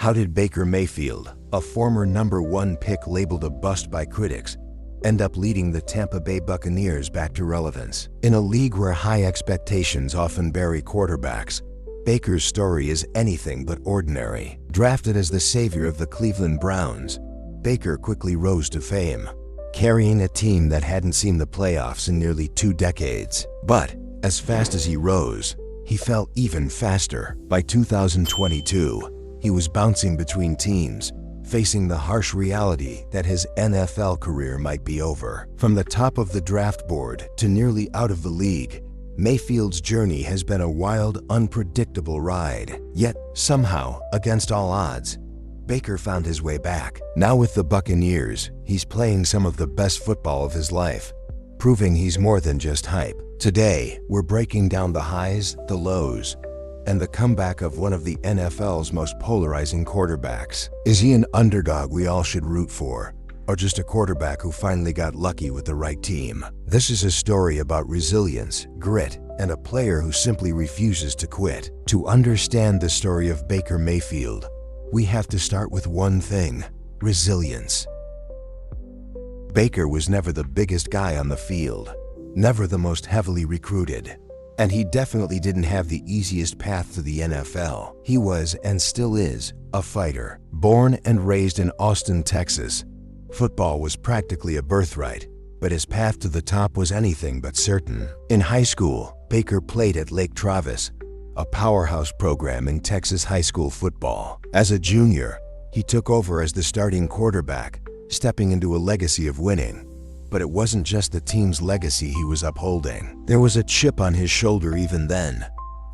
How did Baker Mayfield, a former #1 pick labeled a bust by critics, end up leading the Tampa Bay Buccaneers back to relevance? In a league where high expectations often bury quarterbacks, Baker's story is anything but ordinary. Drafted as the savior of the Cleveland Browns, Baker quickly rose to fame, carrying a team that hadn't seen the playoffs in nearly 2 decades. But as fast as he rose, he fell even faster. By 2022, he was bouncing between teams, facing the harsh reality that his NFL career might be over. From the top of the draft board to nearly out of the league, Mayfield's journey has been a wild, unpredictable ride. Yet, somehow, against all odds, Baker found his way back. Now with the Buccaneers, he's playing some of the best football of his life, proving he's more than just hype. Today, we're breaking down the highs, the lows, and the comeback of one of the NFL's most polarizing quarterbacks. Is he an underdog we all should root for, or just a quarterback who finally got lucky with the right team? This is a story about resilience, grit, and a player who simply refuses to quit. To understand the story of Baker Mayfield, we have to start with one thing: resilience. Baker was never the biggest guy on the field, never the most heavily recruited, and he definitely didn't have the easiest path to the NFL. He was, and still is, a fighter. Born and raised in Austin, Texas, football was practically a birthright, but his path to the top was anything but certain. In high school, Baker played at Lake Travis, a powerhouse program in Texas high school football. As a junior, he took over as the starting quarterback, stepping into a legacy of winning. But it wasn't just the team's legacy he was upholding. There was a chip on his shoulder even then,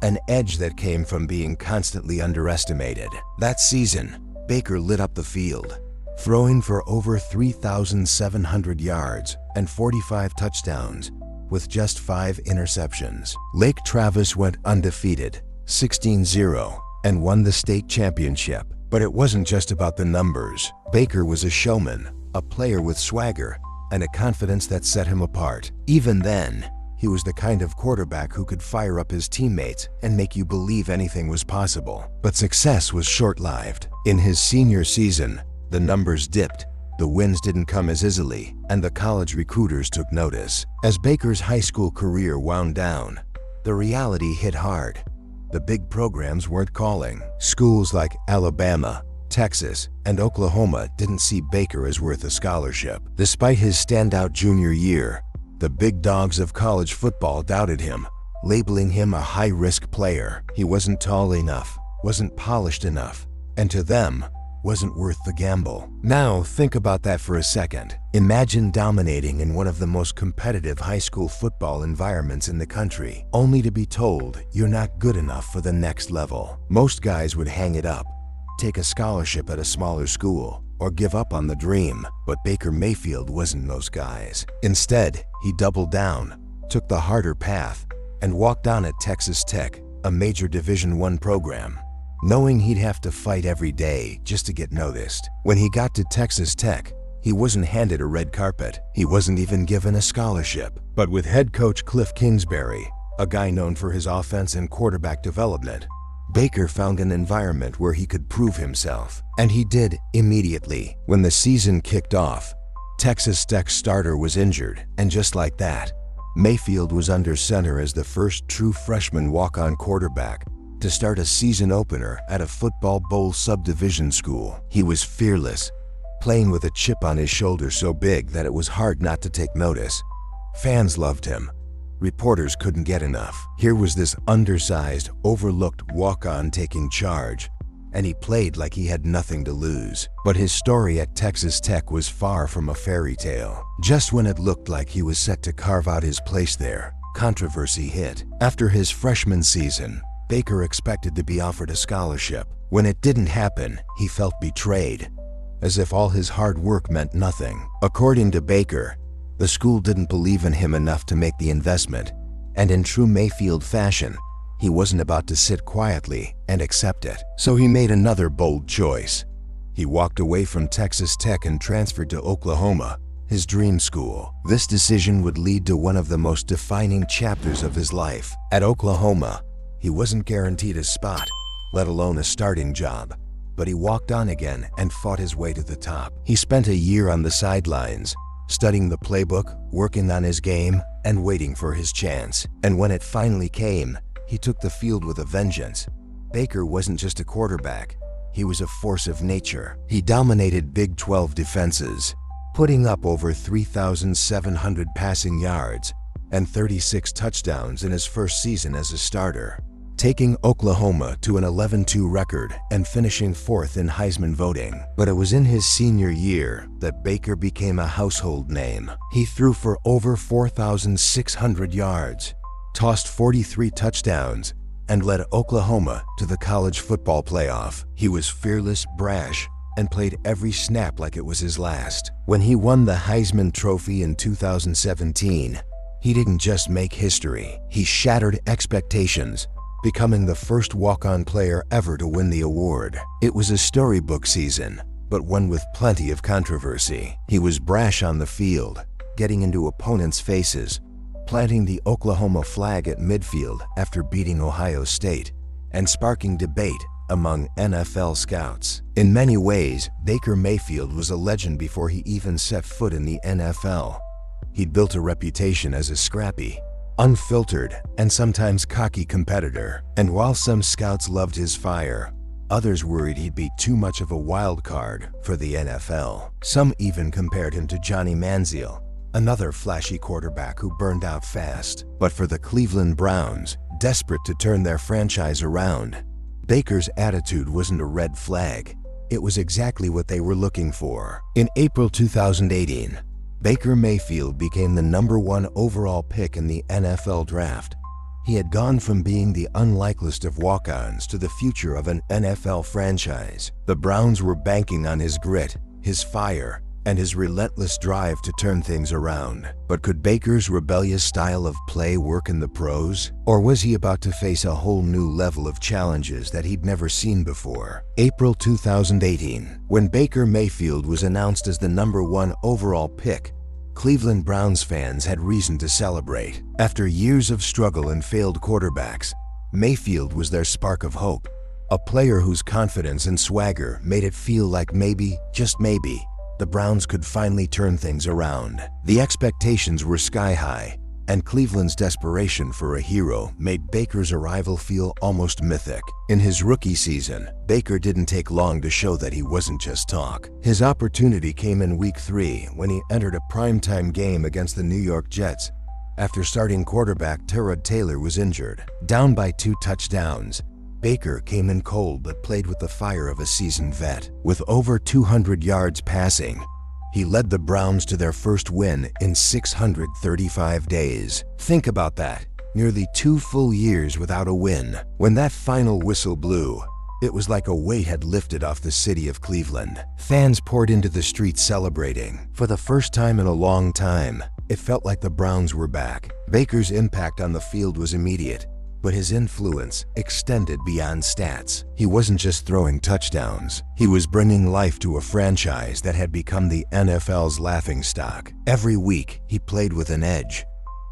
an edge that came from being constantly underestimated. That season, Baker lit up the field, throwing for over 3,700 yards and 45 touchdowns, with just 5 interceptions. Lake Travis went undefeated, 16-0, and won the state championship. But it wasn't just about the numbers. Baker was a showman, a player with swagger, and a confidence that set him apart. Even then, he was the kind of quarterback who could fire up his teammates and make you believe anything was possible. But success was short-lived. In his senior season, the numbers dipped, the wins didn't come as easily, and the college recruiters took notice. As Baker's high school career wound down, the reality hit hard. The big programs weren't calling. Schools like Alabama, Texas, and Oklahoma didn't see Baker as worth a scholarship. Despite his standout junior year, the big dogs of college football doubted him, labeling him a high-risk player. He wasn't tall enough, wasn't polished enough, and to them, wasn't worth the gamble. Now, think about that for a second. Imagine dominating in one of the most competitive high school football environments in the country, only to be told you're not good enough for the next level. Most guys would hang it up, take a scholarship at a smaller school, or give up on the dream. But Baker Mayfield wasn't those guys. Instead, he doubled down, took the harder path, and walked on at Texas Tech, a major Division I program, knowing he'd have to fight every day just to get noticed. When he got to Texas Tech, he wasn't handed a red carpet. He wasn't even given a scholarship. But with head coach Cliff Kingsbury, a guy known for his offense and quarterback development, Baker found an environment where he could prove himself. And he did immediately. When the season kicked off, Texas Tech's starter was injured, and just like that, Mayfield was under center as the first true freshman walk-on quarterback to start a season opener at a football bowl subdivision school. He was fearless, playing with a chip on his shoulder so big that it was hard not to take notice. Fans loved him. Reporters couldn't get enough. Here was this undersized, overlooked walk-on taking charge, and he played like he had nothing to lose. But his story at Texas Tech was far from a fairy tale. Just when it looked like he was set to carve out his place there, controversy hit. After his freshman season, Baker expected to be offered a scholarship. When it didn't happen, he felt betrayed, as if all his hard work meant nothing. According to Baker, the school didn't believe in him enough to make the investment, and in true Mayfield fashion, he wasn't about to sit quietly and accept it. So he made another bold choice. He walked away from Texas Tech and transferred to Oklahoma, his dream school. This decision would lead to one of the most defining chapters of his life. At Oklahoma, he wasn't guaranteed a spot, let alone a starting job. but he walked on again and fought his way to the top. He spent a year on the sidelines, studying the playbook, working on his game, and waiting for his chance. And when it finally came, he took the field with a vengeance. Baker wasn't just a quarterback. He was a force of nature. He dominated Big 12 defenses, putting up over 3,700 passing yards and 36 touchdowns in his first season as a starter, taking Oklahoma to an 11-2 record and finishing 4th in Heisman voting. But it was in his senior year that Baker became a household name. He threw for over 4,600 yards, tossed 43 touchdowns, and led Oklahoma to the college football playoff. He was fearless, brash, and played every snap like it was his last. When he won the Heisman Trophy in 2017, he didn't just make history, he shattered expectations, becoming the first walk-on player ever to win the award. It was a storybook season, but one with plenty of controversy. He was brash on the field, getting into opponents' faces, planting the Oklahoma flag at midfield after beating Ohio State, and sparking debate among NFL scouts. In many ways, Baker Mayfield was a legend before he even set foot in the NFL. He'd built a reputation as a scrappy, unfiltered, and sometimes cocky competitor. And while some scouts loved his fire, others worried he'd be too much of a wild card for the NFL. Some even compared him to Johnny Manziel, another flashy quarterback who burned out fast. But for the Cleveland Browns, desperate to turn their franchise around, Baker's attitude wasn't a red flag. It was exactly what they were looking for. In April 2018, Baker Mayfield became the #1 overall pick in the NFL draft. He had gone from being the unlikeliest of walk-ons to the future of an NFL franchise. The Browns were banking on his grit, his fire, and his relentless drive to turn things around. But could Baker's rebellious style of play work in the pros? Or was he about to face a whole new level of challenges that he'd never seen before? April 2018, when Baker Mayfield was announced as the #1 overall pick, Cleveland Browns fans had reason to celebrate. After years of struggle and failed quarterbacks, Mayfield was their spark of hope, a player whose confidence and swagger made it feel like maybe, just maybe, the Browns could finally turn things around. The expectations were sky high, and Cleveland's desperation for a hero made Baker's arrival feel almost mythic. In his rookie season, Baker didn't take long to show that he wasn't just talk. His opportunity came in Week 3 when he entered a primetime game against the New York Jets after starting quarterback Tyrod Taylor was injured. Down by 2 touchdowns, Baker came in cold but played with the fire of a seasoned vet. With over 200 yards passing, he led the Browns to their first win in 635 days. Think about that, nearly 2 full years without a win. When that final whistle blew, it was like a weight had lifted off the city of Cleveland. Fans poured into the streets celebrating. For the first time in a long time, it felt like the Browns were back. Baker's impact on the field was immediate, but his influence extended beyond stats. He wasn't just throwing touchdowns. He was bringing life to a franchise that had become the NFL's laughingstock. Every week, he played with an edge,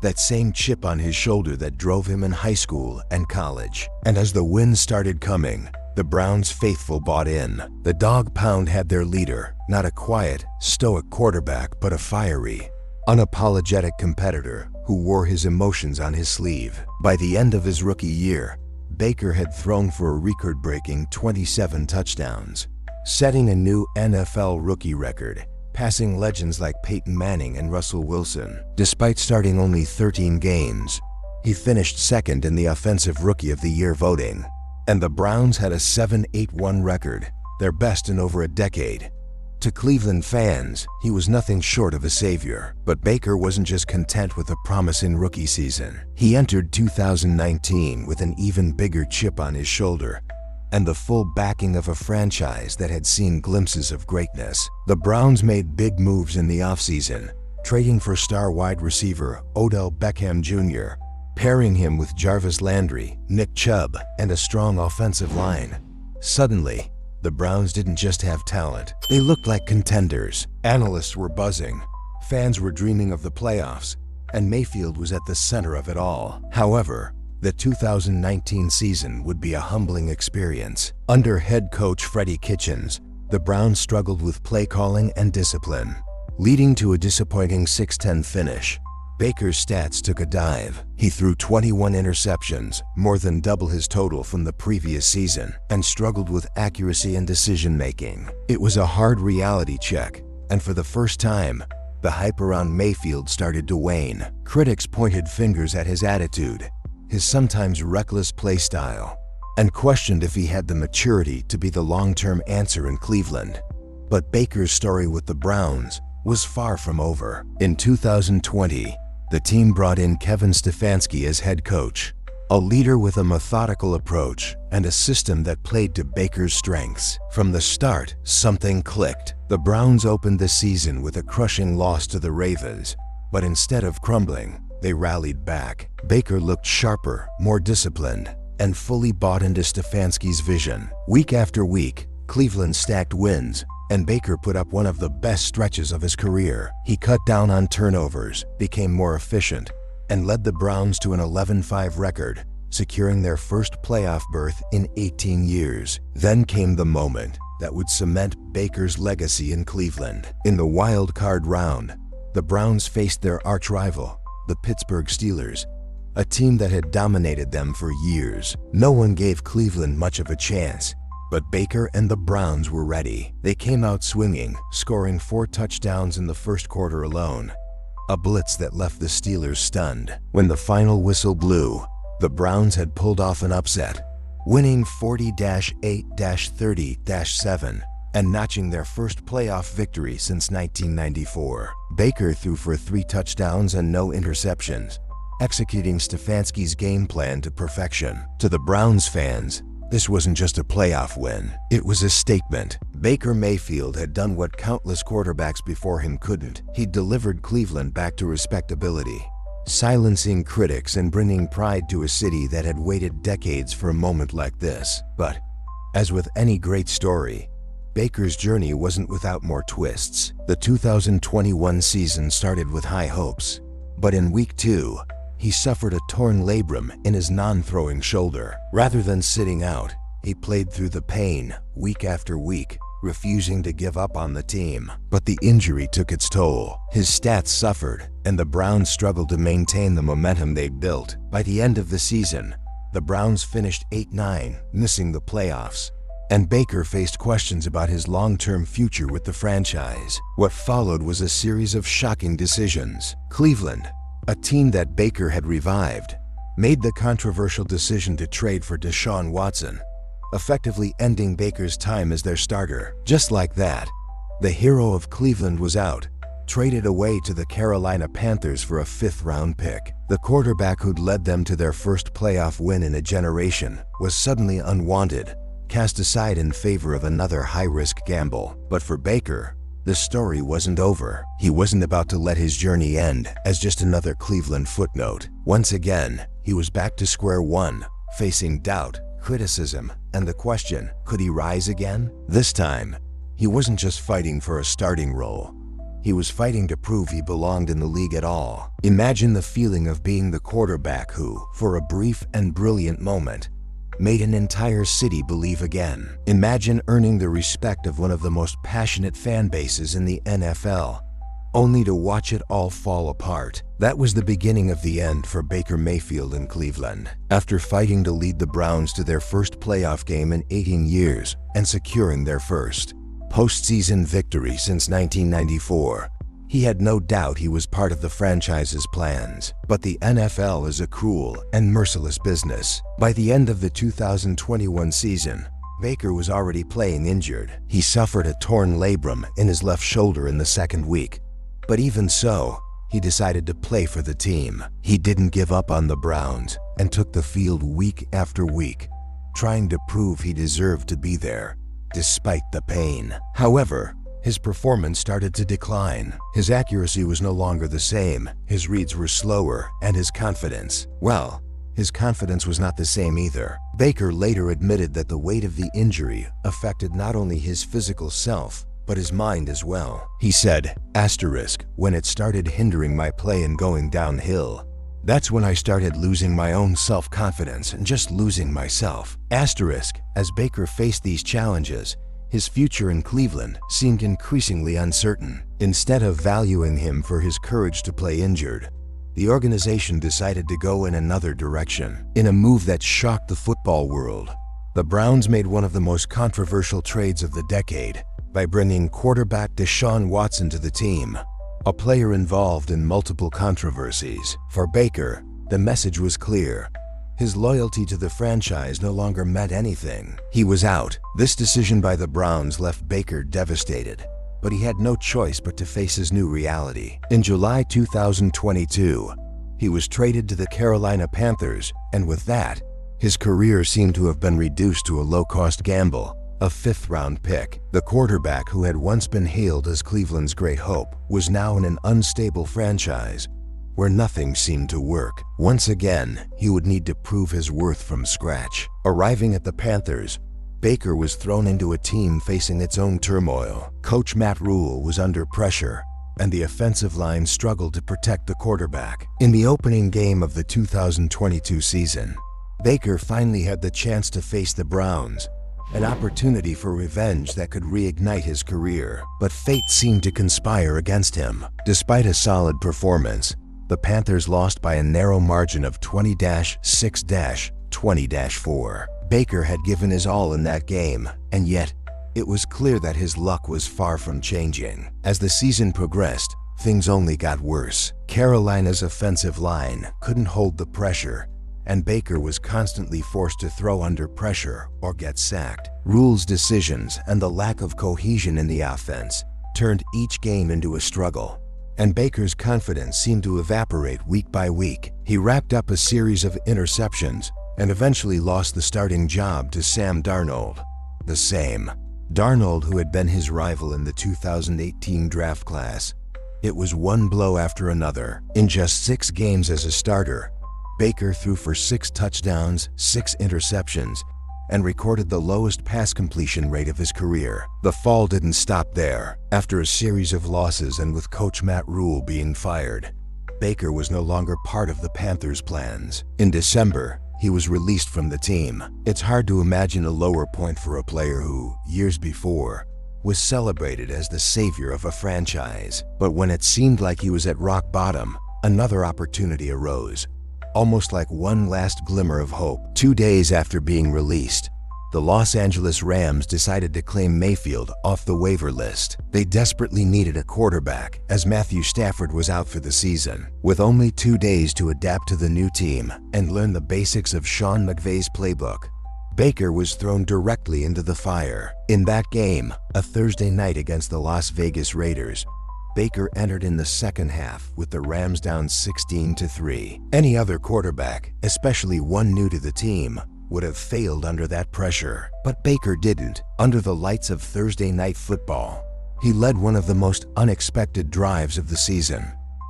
that same chip on his shoulder that drove him in high school and college. And as the wins started coming, the Browns faithful bought in. The dog pound had their leader, not a quiet, stoic quarterback, but a fiery, unapologetic competitor who wore his emotions on his sleeve. By the end of his rookie year, Baker had thrown for a record-breaking 27 touchdowns, setting a new NFL rookie record, passing legends like Peyton Manning and Russell Wilson. Despite starting only 13 games, he finished second in the Offensive Rookie of the Year voting. And the Browns had a 7-8-1 record, their best in over a decade. To Cleveland fans, he was nothing short of a savior. But Baker wasn't just content with a promising rookie season. He entered 2019 with an even bigger chip on his shoulder and the full backing of a franchise that had seen glimpses of greatness. The Browns made big moves in the offseason, trading for star wide receiver Odell Beckham Jr., pairing him with Jarvis Landry, Nick Chubb, and a strong offensive line. Suddenly, the Browns didn't just have talent, they looked like contenders. Analysts were buzzing, fans were dreaming of the playoffs, and Mayfield was at the center of it all. However, The 2019 season would be a humbling experience. Under head coach Freddie Kitchens, the Browns struggled with play calling and discipline, leading to a disappointing 6-10 finish. Baker's stats took a dive. He threw 21 interceptions, more than double his total from the previous season, and struggled with accuracy and decision-making. It was a hard reality check, and for the first time, the hype around Mayfield started to wane. Critics pointed fingers at his attitude, his sometimes reckless play style, and questioned if he had the maturity to be the long-term answer in Cleveland. But Baker's story with the Browns was far from over. In 2020, the team brought in Kevin Stefanski as head coach, a leader with a methodical approach and a system that played to Baker's strengths. From the start, something clicked. The Browns opened the season with a crushing loss to the Ravens, but instead of crumbling, they rallied back. Baker looked sharper, more disciplined, and fully bought into Stefanski's vision. Week after week, Cleveland stacked wins, and Baker put up one of the best stretches of his career. He cut down on turnovers, became more efficient, and led the Browns to an 11-5 record, securing their first playoff berth in 18 years. Then came the moment that would cement Baker's legacy in Cleveland. In the wild card round, the Browns faced their arch-rival, the Pittsburgh Steelers, a team that had dominated them for years. No one gave Cleveland much of a chance, but Baker and the Browns were ready. They came out swinging, scoring 4 touchdowns in the first quarter alone, a blitz that left the Steelers stunned. When the final whistle blew, the Browns had pulled off an upset, winning 40-8-30-7 and notching their first playoff victory since 1994. Baker threw for 3 touchdowns and no interceptions, executing Stefanski's game plan to perfection. To the Browns fans, this wasn't just a playoff win, it was a statement. Baker Mayfield had done what countless quarterbacks before him couldn't. He delivered Cleveland back to respectability, silencing critics and bringing pride to a city that had waited decades for a moment like this. But, as with any great story, Baker's journey wasn't without more twists. The 2021 season started with high hopes, but in week 2, he suffered a torn labrum in his non-throwing shoulder. Rather than sitting out, he played through the pain week after week, refusing to give up on the team. But the injury took its toll. His stats suffered, and the Browns struggled to maintain the momentum they'd built. By the end of the season, the Browns finished 8-9, missing the playoffs, and Baker faced questions about his long-term future with the franchise. What followed was a series of shocking decisions. Cleveland, a team that Baker had revived, made the controversial decision to trade for Deshaun Watson, effectively ending Baker's time as their starter. Just like that, the hero of Cleveland was out, traded away to the Carolina Panthers for a 5th-round pick. The quarterback who'd led them to their first playoff win in a generation was suddenly unwanted, cast aside in favor of another high-risk gamble. But for Baker, the story wasn't over. He wasn't about to let his journey end as just another Cleveland footnote. Once again, he was back to square one, facing doubt, criticism, and the question, could he rise again? This time, he wasn't just fighting for a starting role. He was fighting to prove he belonged in the league at all. Imagine the feeling of being the quarterback who, for a brief and brilliant moment, made an entire city believe again. Imagine earning the respect of one of the most passionate fan bases in the NFL, only to watch it all fall apart. That was the beginning of the end for Baker Mayfield in Cleveland. After fighting to lead the Browns to their first playoff game in 18 years and securing their first postseason victory since 1994, he had no doubt he was part of the franchise's plans. But the NFL is a cruel and merciless business. By the end of the 2021 season, Baker was already playing injured. He suffered a torn labrum in his left shoulder in the second week. But even so, he decided to play for the team. He didn't give up on the Browns and took the field week after week, trying to prove he deserved to be there, despite the pain. However, his performance started to decline. His accuracy was no longer the same, his reads were slower, and his confidence was not the same either. Baker later admitted that the weight of the injury affected not only his physical self, but his mind as well. He said, "When it started hindering my play and going downhill, That's when I started losing my own self-confidence and just losing myself. Asterisk, as Baker faced these challenges, his future in Cleveland seemed increasingly uncertain. Instead of valuing him for his courage to play injured, the organization decided to go in another direction. In a move that shocked the football world, the Browns made one of the most controversial trades of the decade by bringing quarterback Deshaun Watson to the team, a player involved in multiple controversies. For Baker, the message was clear. His loyalty to the franchise no longer meant anything. He was out. This decision by the Browns left Baker devastated, but he had no choice but to face his new reality. In July 2022, he was traded to the Carolina Panthers, and with that, his career seemed to have been reduced to a low-cost gamble, a fifth-round pick. The quarterback who had once been hailed as Cleveland's great hope was now in an unstable franchise where nothing seemed to work. Once again, he would need to prove his worth from scratch. Arriving at the Panthers, Baker was thrown into a team facing its own turmoil. Coach Matt Rule was under pressure, and the offensive line struggled to protect the quarterback. In the opening game of the 2022 season, Baker finally had the chance to face the Browns, an opportunity for revenge that could reignite his career. But fate seemed to conspire against him. Despite a solid performance, the Panthers lost by a narrow margin of 20-6-20-4. Baker had given his all in that game, and yet, it was clear that his luck was far from changing. As the season progressed, things only got worse. Carolina's offensive line couldn't hold the pressure, and Baker was constantly forced to throw under pressure or get sacked. Rule's decisions and the lack of cohesion in the offense turned each game into a struggle, and Baker's confidence seemed to evaporate week by week. He racked up a series of interceptions and eventually lost the starting job to Sam Darnold. The same Darnold who had been his rival in the 2018 draft class. It was one blow after another. In just 6 games as a starter, Baker threw for 6 touchdowns, 6 interceptions, and recorded the lowest pass completion rate of his career. The fall didn't stop there. After a series of losses and with Coach Matt Rule being fired, Baker was no longer part of the Panthers' plans. In December, he was released from the team. It's hard to imagine a lower point for a player who, years before, was celebrated as the savior of a franchise. But when it seemed like he was at rock bottom, another opportunity arose, almost like one last glimmer of hope. 2 days after being released, the Los Angeles Rams decided to claim Mayfield off the waiver list. They desperately needed a quarterback, as Matthew Stafford was out for the season. With only 2 days to adapt to the new team and learn the basics of Sean McVay's playbook, Baker was thrown directly into the fire. In that game, a Thursday night against the Las Vegas Raiders, Baker entered in the second half with the Rams down 16-3. Any other quarterback, especially one new to the team, would have failed under that pressure. But Baker didn't. Under the lights of Thursday Night Football, he led one of the most unexpected drives of the season,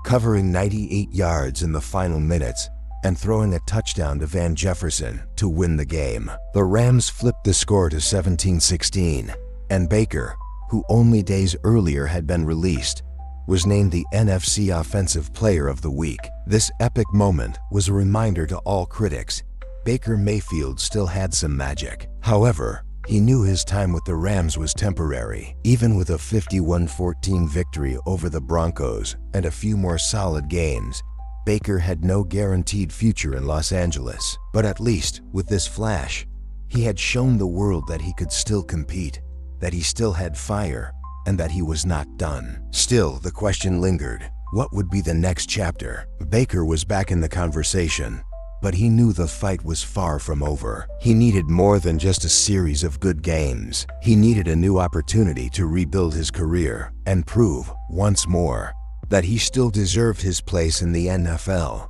covering 98 yards in the final minutes and throwing a touchdown to Van Jefferson to win the game. The Rams flipped the score to 17-16, and Baker, who only days earlier had been released, was named the NFC Offensive Player of the Week. This epic moment was a reminder to all critics. Baker Mayfield still had some magic. However, he knew his time with the Rams was temporary. Even with a 51-14 victory over the Broncos and a few more solid games, Baker had no guaranteed future in Los Angeles. But at least, with this flash, he had shown the world that he could still compete, that he still had fire, and that he was not done. Still, the question lingered. What would be the next chapter? Baker was back in the conversation, but he knew the fight was far from over. He needed more than just a series of good games. He needed a new opportunity to rebuild his career and prove, once more, that he still deserved his place in the NFL.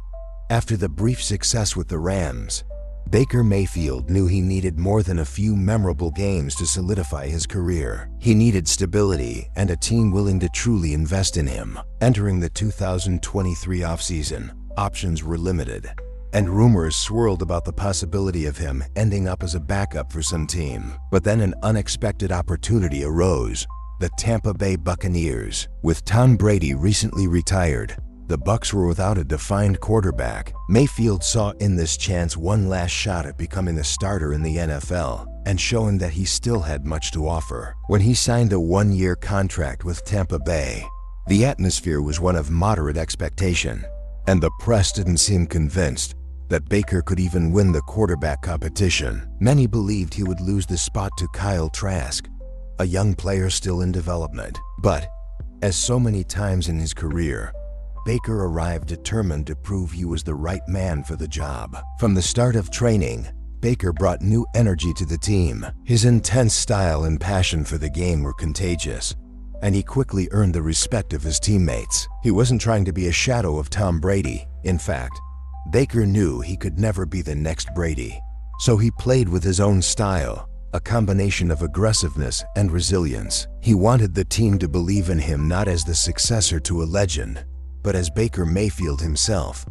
After the brief success with the Rams, Baker Mayfield knew he needed more than a few memorable games to solidify his career. He needed stability and a team willing to truly invest in him. Entering the 2023 offseason, options were limited, and rumors swirled about the possibility of him ending up as a backup for some team. But then an unexpected opportunity arose: the Tampa Bay Buccaneers. With Tom Brady recently retired, The Bucs were without a defined quarterback. Mayfield saw in this chance one last shot at becoming a starter in the NFL and showing that he still had much to offer. When he signed a one-year contract with Tampa Bay, the atmosphere was one of moderate expectation, and the press didn't seem convinced that Baker could even win the quarterback competition. Many believed he would lose the spot to Kyle Trask, a young player still in development. But, as so many times in his career, Baker arrived determined to prove he was the right man for the job. From the start of training, Baker brought new energy to the team. His intense style and passion for the game were contagious, and he quickly earned the respect of his teammates. He wasn't trying to be a shadow of Tom Brady. In fact, Baker knew he could never be the next Brady. So he played with his own style, a combination of aggressiveness and resilience. He wanted the team to believe in him not as the successor to a legend, but as Baker Mayfield himself,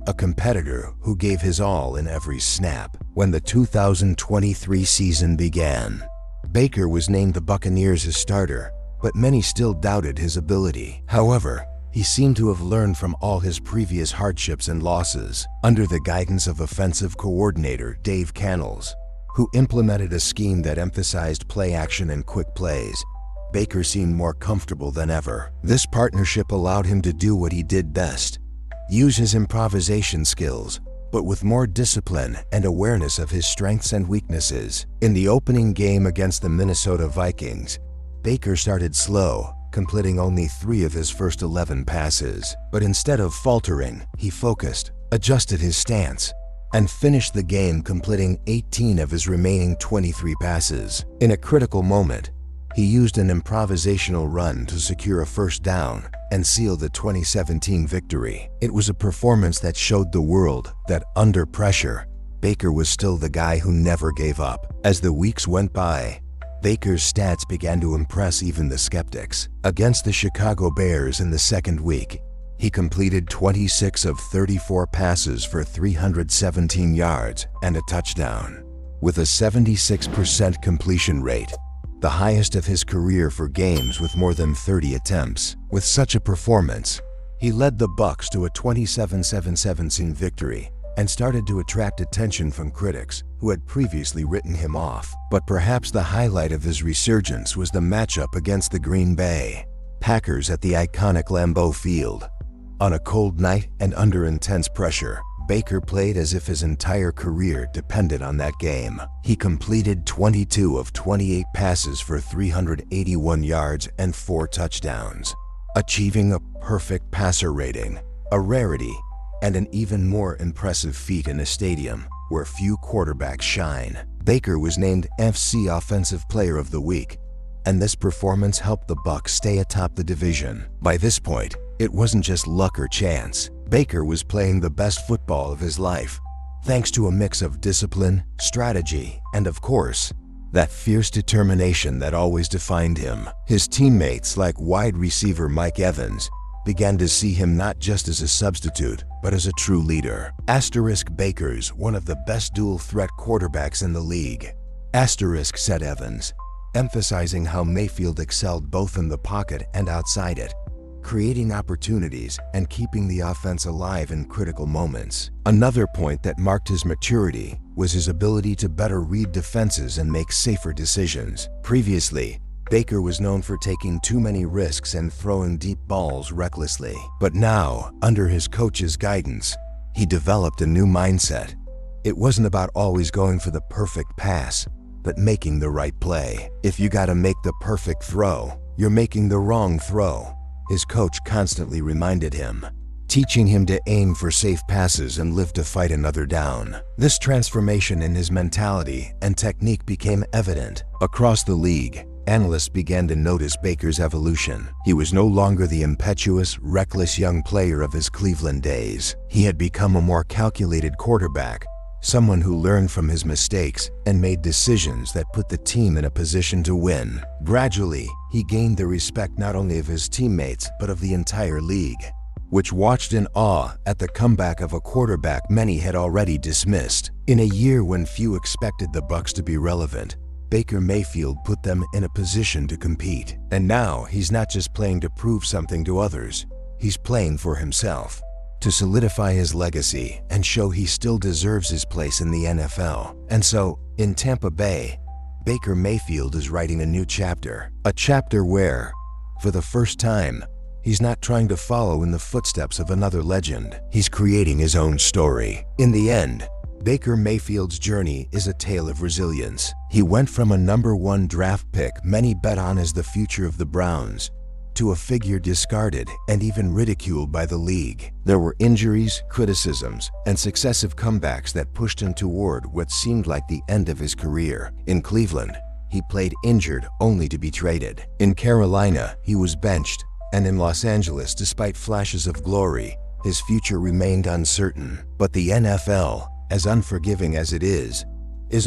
a competitor who gave his all in every snap. When the 2023 season began, Baker was named the Buccaneers' starter, but many still doubted his ability. However, he seemed to have learned from all his previous hardships and losses. Under the guidance of offensive coordinator Dave Cannells, who implemented a scheme that emphasized play action and quick plays, Baker seemed more comfortable than ever. This partnership allowed him to do what he did best: use his improvisation skills, but with more discipline and awareness of his strengths and weaknesses. In the opening game against the Minnesota Vikings, Baker started slow, completing only 3 of his first 11 passes. But instead of faltering, he focused, adjusted his stance, and finished the game completing 18 of his remaining 23 passes. In a critical moment, he used an improvisational run to secure a first down and seal the 2017 victory. It was a performance that showed the world that under pressure, Baker was still the guy who never gave up. As the weeks went by, Baker's stats began to impress even the skeptics. Against the Chicago Bears in the second week, he completed 26 of 34 passes for 317 yards and a touchdown, with a 76% completion rate, the highest of his career for games with more than 30 attempts. With such a performance, he led the Bucs to a 27-17 victory and started to attract attention from critics who had previously written him off. But perhaps the highlight of his resurgence was the matchup against the Green Bay Packers at the iconic Lambeau Field. On a cold night and under intense pressure, Baker played as if his entire career depended on that game. He completed 22 of 28 passes for 381 yards and 4 touchdowns, achieving a perfect passer rating, a rarity and an even more impressive feat in a stadium where few quarterbacks shine. Baker was named NFC Offensive Player of the Week, and this performance helped the Bucs stay atop the division. By this point, it wasn't just luck or chance. Baker was playing the best football of his life, thanks to a mix of discipline, strategy, and of course, that fierce determination that always defined him. His teammates, like wide receiver Mike Evans, began to see him not just as a substitute, but as a true leader. Baker's one of the best dual-threat quarterbacks in the league, said Evans, emphasizing how Mayfield excelled both in the pocket and outside it, creating opportunities and keeping the offense alive in critical moments. Another point that marked his maturity was his ability to better read defenses and make safer decisions. Previously, Baker was known for taking too many risks and throwing deep balls recklessly. But now, under his coach's guidance, he developed a new mindset. It wasn't about always going for the perfect pass, but making the right play. If you gotta make the perfect throw, you're making the wrong throw, his coach constantly reminded him, teaching him to aim for safe passes and live to fight another down. This transformation in his mentality and technique became evident. Across the league, analysts began to notice Baker's evolution. He was no longer the impetuous, reckless young player of his Cleveland days. He had become a more calculated quarterback, someone who learned from his mistakes and made decisions that put the team in a position to win. Gradually, he gained the respect not only of his teammates but of the entire league, which watched in awe at the comeback of a quarterback many had already dismissed. In a year when few expected the Bucs to be relevant, Baker Mayfield put them in a position to compete. And now he's not just playing to prove something to others, He's playing for himself, to solidify his legacy and show he still deserves his place in the NFL. And so, in Tampa Bay, Baker Mayfield is writing a new chapter. A chapter where, for the first time, he's not trying to follow in the footsteps of another legend. He's creating his own story. In the end, Baker Mayfield's journey is a tale of resilience. He went from a #1 draft pick many bet on as the future of the Browns, to a figure discarded and even ridiculed by the league. There were injuries, criticisms, and successive comebacks that pushed him toward what seemed like the end of his career. In Cleveland, he played injured only to be traded. In Carolina, he was benched. And in Los Angeles, despite flashes of glory, his future remained uncertain. But the NFL, as unforgiving as it is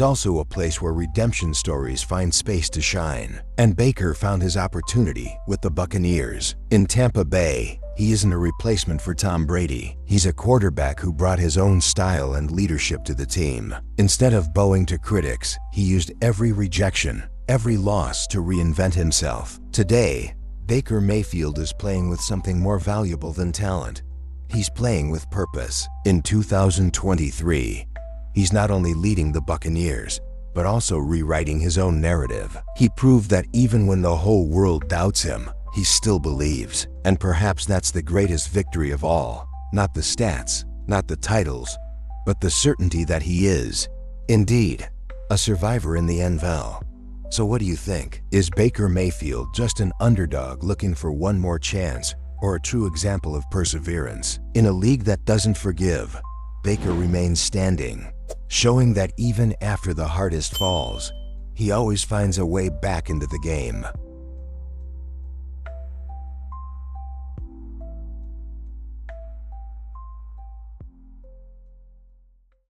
also a place where redemption stories find space to shine. And Baker found his opportunity with the Buccaneers. In Tampa Bay, he isn't a replacement for Tom Brady. He's a quarterback who brought his own style and leadership to the team. Instead of bowing to critics, he used every rejection, every loss to reinvent himself. Today, Baker Mayfield is playing with something more valuable than talent. He's playing with purpose. In 2023, he's not only leading the Buccaneers, but also rewriting his own narrative. He proved that even when the whole world doubts him, he still believes. And perhaps that's the greatest victory of all. Not the stats, not the titles, but the certainty that he is, indeed, a survivor in the NFL. So what do you think? Is Baker Mayfield just an underdog looking for one more chance, or a true example of perseverance? In a league that doesn't forgive, Baker remains standing, showing that even after the hardest falls, he always finds a way back into the game.